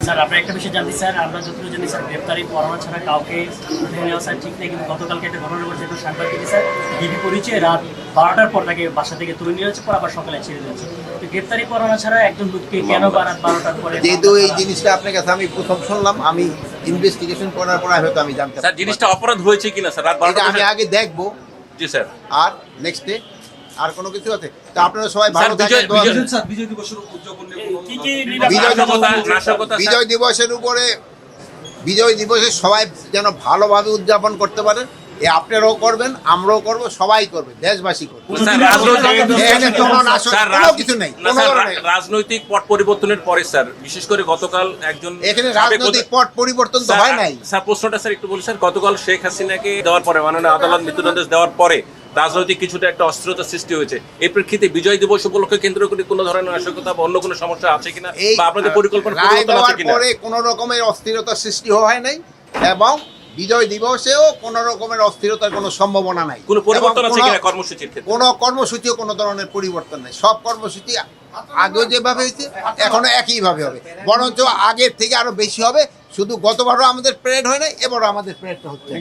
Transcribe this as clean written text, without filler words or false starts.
Sir আপনার একটা বিষয় জানতে স্যার, আমরা যতটুকু জানি স্যার গ্রেপ্তারি পরোয়ানা ছাড়া কাউকে উঠে নেওয়া স্যার ঠিক নেই, কিন্তু গতকালকে একটা ঘটনা ঘটেছে, একটু সাংবাদিক স্যার ডিবি পরিচয় রাত 12টার পর তাকে বাসা থেকে তুলে নিয়ে হচ্ছে, পর আবার সকালে ছেড়ে দিয়েছে। তো গ্রেপ্তারি পরোয়ানা ছাড়া একজন লোককে কেন বা রাত 12টার পরে? যেহেতু এই জিনিসটা আপনার কাছে আমি প্রথম শুনলাম, আমি ইনভেস্টিগেশন করার পর হয়তো আমি জানতে স্যার জিনিসটা অপরাধ হয়েছে কিনা স্যার রাত এটা 12টা আমি আগে দেখবো। জি স্যার। আর নেক্সট ডে আর কোনো কিছু আছে তা আপনারা সবাই ভালো স্যার, থাকেন। বিজয় দিবসের উদযাপনে কি কি বিজয় দিবসের উপরে, বিজয় দিবসে সবাই যেন ভালোভাবে উদযাপন করতে পারে, এ আপনারাও করবেন, আমরাও করব, সবাই করবে, দেশবাসী করবে। এখানে কোনো কোনো কিছু নেই, কোনো ধরনের। রাজনৈতিক পট পরিবর্তনের পরে স্যার, বিশেষ করে গতকাল একজন এখানে রাজনৈতিক পট পরিবর্তন তো হয় নাই। স্যার প্রশ্নটা স্যার একটু বলি স্যার, গতকাল শেখ হাসিনাকে দেওয়ার পরে মাননীয় আদালত মৃত্যুদণ্ডাদেশ দেওয়ার পরে রাজনৈতিক কিছুটা একটা অস্থিরতার সৃষ্টি হয়েছে। এই প্রেক্ষিতে বিজয় দিবস উপলক্ষে কেন্দ্র করে কোনো ধরনের নাশকতা বা অন্য কোনো সমস্যা আছে কিনা, এই বা আপনাদের পরিকল্পনা রায় পরিবর্তন দেওয়ার আছে কিনা? পরে কোনো রকমের অস্থিরতার সৃষ্টি হয় নাই, এবং বিজয় দিবসেও কোনো রকমের অস্থিরতার কোনো সম্ভাবনা নাই। কোনো পরিবর্তন এবং আছে কোনো- কিনা কর্মসূচির ক্ষেত্রে? কোনো কর্মসূচিও কোনো ধরনের পরিবর্তন নেই। সব কর্মসূচি আগেও যেভাবে হয়েছে এখনো একইভাবে হবে, বরঞ্চ আগের থেকে আরো বেশি হবে। শুধু গতবারও আমাদের প্যারেড হয় না, এবারও আমাদের প্যারেডটা হচ্ছে।